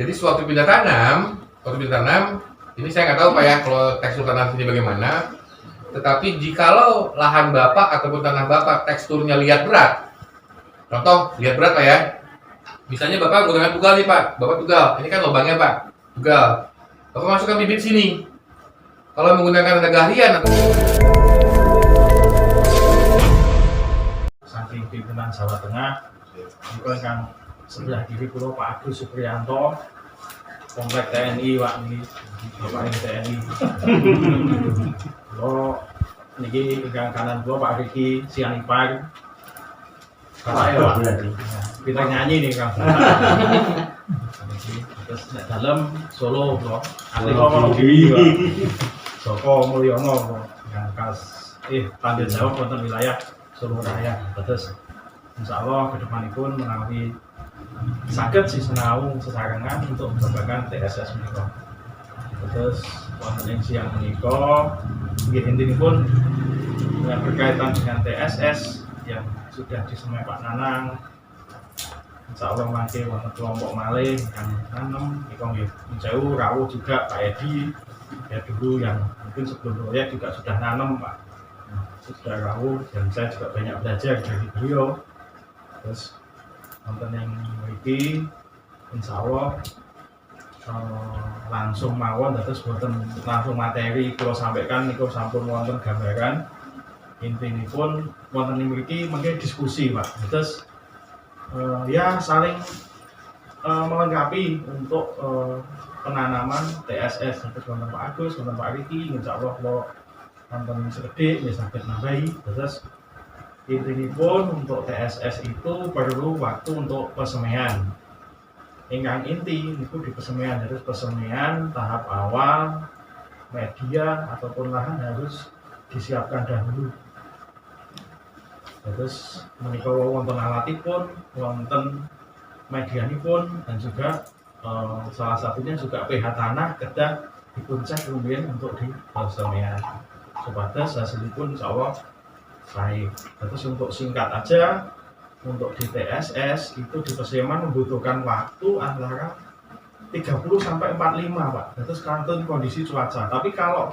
Jadi waktu pindah tanam, ini saya nggak tahu Pak ya kalau tekstur tanah sini bagaimana. Tetapi jikalau lahan Bapak ataupun tanah Bapak teksturnya liat berat, contoh liat berat Pak ya, misalnya Bapak menggunakan tugal nih Pak, Bapak tugal, ini kan lubangnya Pak, tugal. Bapak masukkan bibit sini. Kalau menggunakan galian atau saking pimpinan Jawa Tengah, itu kan sebelah kiri pulau Pak Agus Supriyanto, komplek TNI Pak ini, Bapak ini TNI. Pulau niki ingkang kanan pulau Pak Riki Sianipar. Kalau kita nyanyi nih Kang. Terus dalam Solo pulau, asli ngomong dewi Pak. Joko Mulyono yang khas tanggung jawab wonten wilayah Solo Raya. Terus insya Allah ke depan pun menawi saged si senau sesarengan untuk membagikan TSS menika. Terus wonten ing siang menika nggih intinipun yang berkaitan dengan TSS yang sudah disemai Pak Nanang. Insya Allah mangke wonten kelompok malih yang nanam nika nggih jauh rawuh juga Pak Edi ya dulu yang mungkin sebelum proyek juga sudah nanam Pak, sudah rawuh dan saya juga banyak belajar dari beliau. Terus nonton yang memiliki insya Allah langsung mawon terus buatan langsung materi kalau sampaikan niku sampun wonten gambaran intinya pun wonten memiliki mungkin diskusi Pak. Terus ya saling melengkapi untuk penanaman TSS. Terus wonten Pak Agus, wonten Pak Riki, insya Allah kalau wonten sekedhik ya saged nambahi. Terus intinya pun untuk TSS itu perlu waktu untuk pesemaian. Ingkang inti itu di pesemaian, terus pesemaian tahap awal media ataupun lahan harus disiapkan dahulu. Terus menika wonten alatipun, wonten medianipun dan juga salah satunya juga pH tanah kedah dipuncak kemudian untuk di pesemaian. Supados hasilipun insya Allah baik. Terus untuk singkat aja, untuk di TSS itu di pesemaian membutuhkan waktu antara 30 sampai 45 Pak. Terus kantun kondisi cuaca. Tapi kalau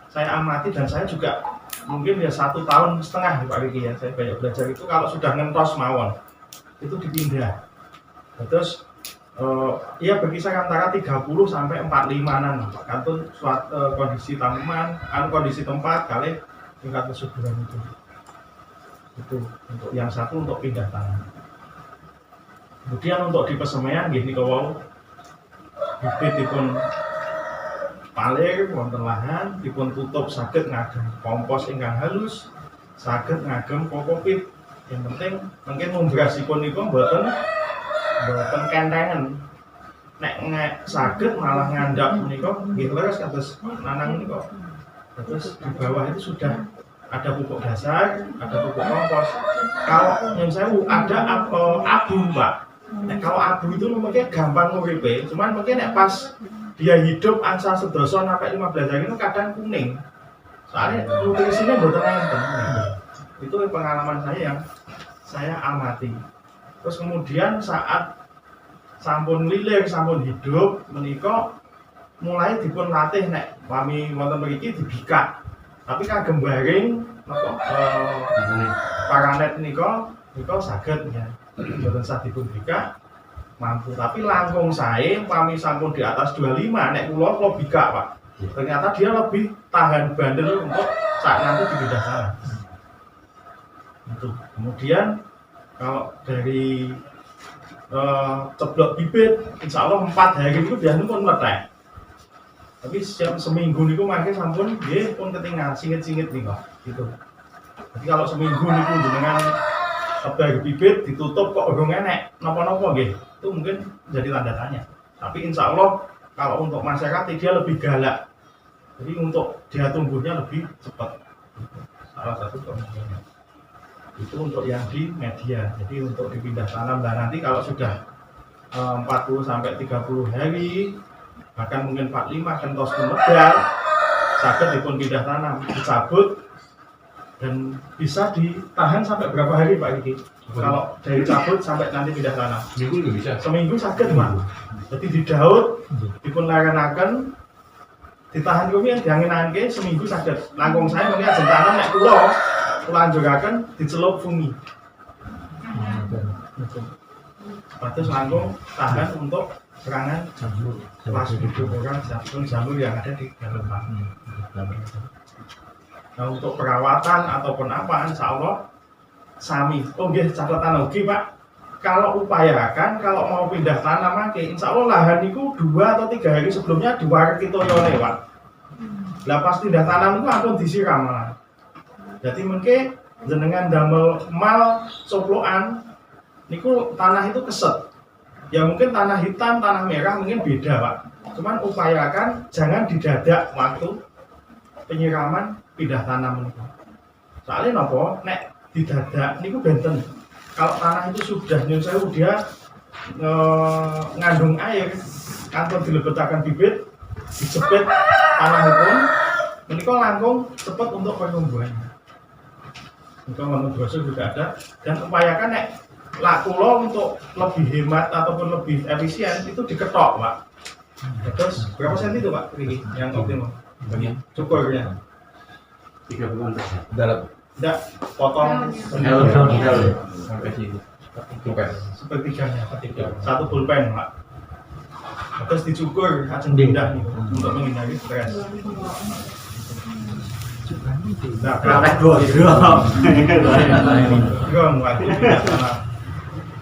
saya amati dan saya juga mungkin ya 1,5 tahun Pak Riki ya, saya banyak belajar itu kalau sudah ngentos mawon itu dipindah. Terus ya berkisar antara 30 sampai 45-an Pak. Kantun kondisi tanaman, kondisi tempat kali tingkat kesuburan itu untuk yang satu untuk pindah tanah. Kemudian untuk di pesemaian gini kalau bibit dipun palir wonten lahan dipun tutup saged ngagem kompos ingkang halus, saged ngagem kokopit. Yang penting mungkin membrasipun niku mboten kentengan. Nek saged malah ngandhap menika nggih leres kados nanang menika. Terus di bawah itu sudah ada pupuk dasar, ada pupuk kompos. Kalau yang saya ada abu Pak. Kalau abu itu mungkin gampang nguripe, cuman mungkin pas dia hidup angsa sedoso sampai 15 hari itu kadang kuning. Soalnya nutrisinya mboten enten. Itu pengalaman saya yang saya amati. Terus kemudian saat sampun lilir, sampun hidup menika mulai dipun latih nek wami wonten mriki dibikak. Tapi kagem baring napa paranet nika saged ya. Mboten sah dipun bikak mampu, tapi langkung sae pami sampun di atas 25 nek kula bikak Pak. Ternyata dia lebih tahan bandel untuk saat nanti dipindah tanah. Itu. Kemudian kalau dari ceblok bibit insya Allah 4 hari itu biasanya pun meletek. Tapi setiap seminggu niku mangke sampun nggih pun ketinggal singit-singit nih kok gitu. Jadi kalau seminggu niku dengan tebar bibit ditutup kok urung enek napa-napa nggih, itu mungkin jadi tanda tanya. Tapi insya Allah kalau untuk masyarakat dia lebih galak. Jadi untuk dia tumbuhnya lebih cepat. Salah satu kemungkinan. Itu untuk yang di media. Jadi untuk dipindah tanam dan nanti kalau sudah 40 sampai 30 hari bahkan mungkin 45 kentos medal saged dipun pindah tanam, dicabut Dan bisa ditahan sampai berapa hari Pak Riki? Kalau dari cabut sampai nanti pindah tanam? Seminggu juga bisa. Seminggu sakit Pak. Jadi didaut, dipun larenaken, ditahan kemudian diangin-angin seminggu sakit. Langkung saya mungkin ajeng tanam nek kula lanjutaken dicelup fungi. Batas langkung tahan untuk serangan jamur, plasmodium jamur yang ada di dalam tanah. Nah untuk perawatan ataupun apa, insya Allah sami. Oh nggih, catatan lagi Pak. Kalau upayakan, kalau mau pindah tanam lagi, insya Allah lahan itu 2 atau 3 hari sebelumnya diwaret itu oleh Pak. Lah pas pindah tanam itu ampun disiram lah. Jadi mungkin jenengan damel mal soploan, niku tanah itu keset. Ya mungkin tanah hitam, tanah merah mungkin beda Pak. Cuman upayakan jangan didadak waktu penyiraman pindah tanam niku. Soalnya nopo nek didadak niku benten. Kalau tanah itu sudah nyun sewu dia ngandung air, kantor dilebetakan bibit, dijepit tanah itu, menika langkung cepat untuk pertumbuhannya. Menika ngomong brosur juga ada dan upayakan nek lakulo untuk lebih hemat ataupun lebih efisien itu diketok Pak. Terus berapa senti itu Pak ini yang optimal? Cukurnya 3 bulan Dalam tidak potong sampai sini. Pulpen. sepertiganya, satu pulpen Pak. Terus dicukur ajeng pindah nih untuk menghindari stres. Nah,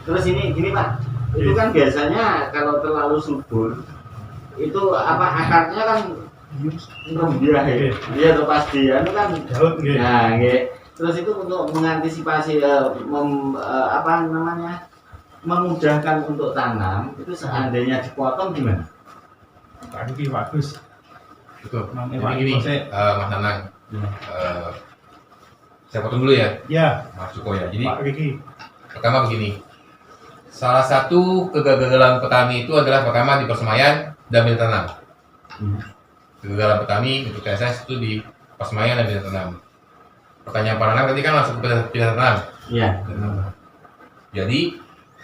Terus ini gini Pak, itu kan biasanya kalau terlalu subur itu apa akarnya kan rembiah ya, iya tuh pasti, anu kan. Nah, terus itu untuk mengantisipasi apa namanya, memudahkan untuk tanam itu seandainya dipotong gimana? Pak Riki bagus. Betul. Jadi Jadi gini, Mas Nanang, saya potong dulu ya, Ya, Mas Suko ya. Jadi Pak Riki. pertama begini, salah satu kegagalan petani itu adalah pertama di persemaian dan bila tanam. Kegagalan petani untuk TSS itu di persemaian dan bila tanam. Pertanyaan Pak Nanang tadi kan langsung ke bila tanam. Iya. Jadi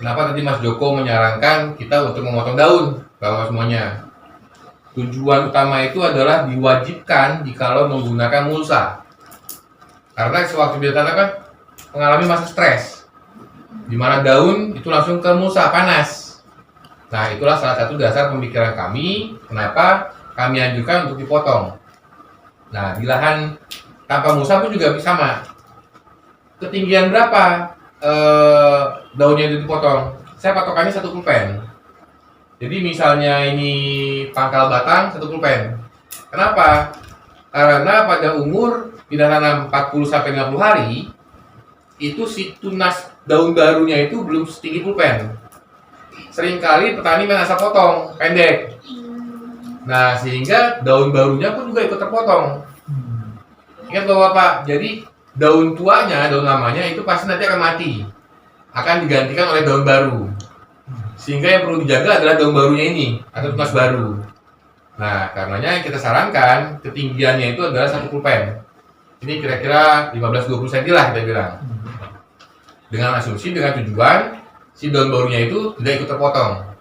kenapa tadi Mas Joko menyarankan kita untuk memotong daun bawah semuanya? Tujuan utama itu adalah diwajibkan jikalau menggunakan mulsa. Karena sewaktu bila tanam kan mengalami masa stres, di mana daun itu langsung ke mulsa panas. Nah, itulah salah satu dasar pemikiran kami kenapa kami anjurkan untuk dipotong. Nah, di lahan tanpa mulsa pun juga sama. Ketinggian berapa daunnya itu dipotong? Saya patokannya 1 pulpen. Jadi misalnya ini pangkal batang 1 pulpen. Kenapa? Karena pada umur pindah tanam 40-50 hari itu si tunas daun barunya itu belum setinggi pulpen. Seringkali petani main asal potong pendek. Nah, sehingga daun barunya pun juga ikut terpotong. Ingat bahwa Pak, jadi daun tuanya, daun lamanya itu pasti nanti akan mati, akan digantikan oleh daun baru. Sehingga yang perlu dijaga adalah daun barunya ini atau tunas baru. Nah, karenanya kita sarankan ketinggiannya itu adalah 1 pulpen. Ini kira-kira 15-20 cm lah kita bilang. Dengan asumsi, dengan tujuan si daun barunya itu tidak ikut terpotong.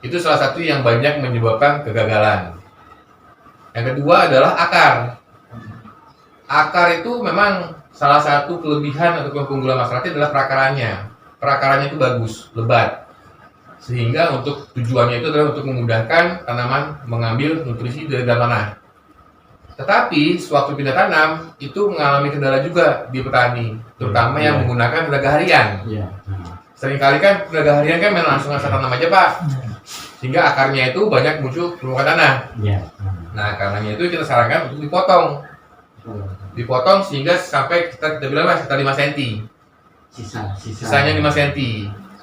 Itu salah satu yang banyak menyebabkan kegagalan. Yang kedua adalah akar. Akar itu memang salah satu kelebihan atau keunggulan masyarakat adalah perakarannya. Perakarannya itu bagus, lebat. Sehingga untuk tujuannya itu adalah untuk memudahkan tanaman mengambil nutrisi dari dalam tanah. Tetapi sewaktu pindah tanam itu mengalami kendala juga di petani, terutama yang menggunakan tenaga harian. Iya. Seringkali kan tenaga harian kan memang langsung asal tanam aja Pak, sehingga akarnya itu banyak muncul permukaan tanah. Iya. Nah, karenanya itu kita sarankan untuk dipotong sehingga sampai kita bilang lah sekitar 5 cm. Sisanya 5 cm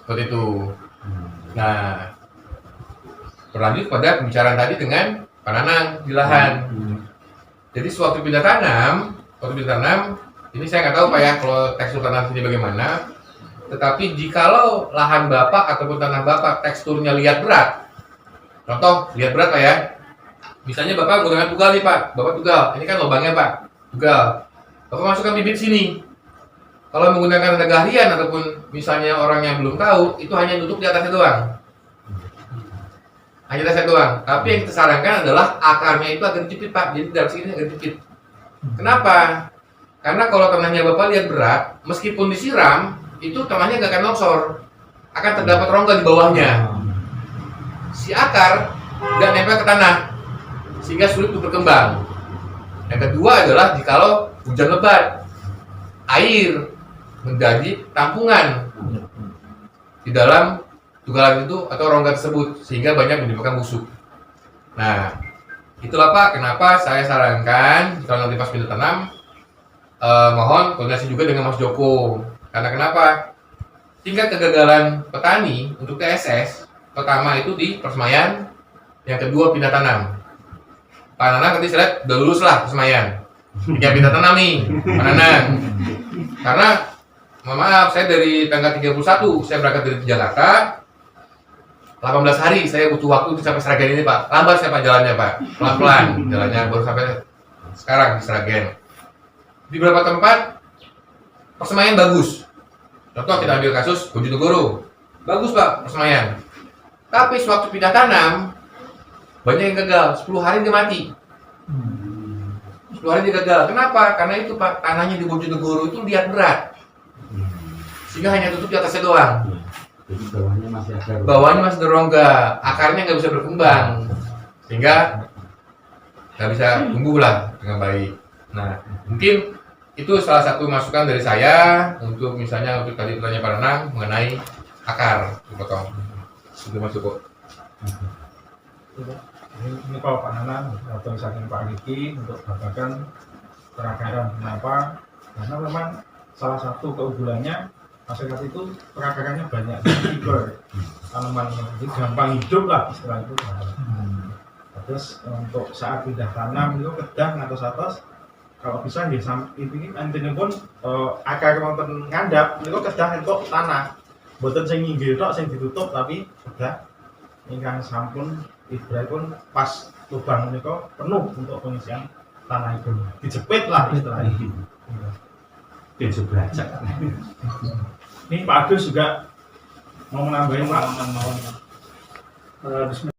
seperti itu. Nah, berlanjut pada pembicaraan tadi dengan Pak Nanang di lahan. Jadi sewaktu pindah tanam, ini saya nggak tahu Pak ya kalau tekstur tanah sini bagaimana. Tetapi jikalau lahan Bapak ataupun tanah Bapak teksturnya liat berat, contoh liat berat Pak ya, misalnya Bapak menggunakan tugal nih Pak, Bapak tugal, ini kan lubangnya Pak, tugal. Bapak masukkan bibit sini. Kalau menggunakan tenaga harian ataupun misalnya orang yang belum tahu, itu hanya nutup di atasnya doang. Hanya di atasnya doang. Tapi yang kita sarankan adalah akarnya itu agak dijepit Pak. Jadi dalam segini agak dijepit. Kenapa? Karena kalau tanahnya Bapak lihat berat, meskipun disiram, itu tanahnya nggak akan longsor. Akan terdapat rongga di bawahnya. Si akar nggak nempel ke tanah, sehingga sulit untuk berkembang. Yang kedua adalah jikalau hujan lebat, air menjadi tampungan di dalam tugalan itu atau rongga tersebut, sehingga banyak menimbulkan busuk. Nah, itulah Pak kenapa saya sarankan kalau nanti pas pindah tanam, mohon koordinasi juga dengan Mas Joko. Karena kenapa? Tingkat kegagalan petani untuk TSS pertama itu di persemaian, yang kedua pindah tanam. Pak Nanang tadi saya lihat udah lulus lah persemaian, tinggal pindah tanam nih Pak Nanang. Karena mohon maaf, saya dari tanggal 31 saya berangkat dari Jakarta, 18 hari saya butuh waktu untuk sampai Sragen ini Pak. Lambat saya Pak jalannya Pak, pelan-pelan jalannya, baru sampai sekarang di Sragen. Di beberapa tempat persemaian bagus. Contoh kita ambil kasus Bojonegoro, bagus Pak persemaian. Tapi sewaktu pindah tanam banyak yang gagal, 10 hari dia mati. 10 hari dia gagal. Kenapa? Karena itu Pak, tanahnya di Bojonegoro itu liat berat. Sehingga hanya tutup di atasnya doang. Jadi bawahnya masih ada. Bawahnya masih ada rongga, akarnya nggak bisa berkembang, sehingga nggak bisa tumbuh lah dengan baik. Nah, mungkin itu salah satu masukan dari saya untuk misalnya untuk tadi pertanyaan Pak Nanang mengenai akar dipotong. Itu Mas Joko. Ini kalau Pak Nanang atau misalnya Pak Riki untuk babakan perakaran. Kenapa? Karena memang salah satu keunggulannya masyarakat itu perakarannya banyak, fiber tanaman itu gampang hidup lah istilah itu. Terus untuk saat pindah tanam itu kedang atau atas kalau bisa nggih ini intinya pun akar wonten ngandhap niku kedang entuk tanah. Mboten sing nginggil tok sing ditutup tapi kedah ingkang sampun ibaratipun pas lubang niku penuh untuk pengisian tanah itu. Dijepit lah istilahnya. Besok belajar. Ini Pak Agus juga mau menambahin Pak. Bismillah.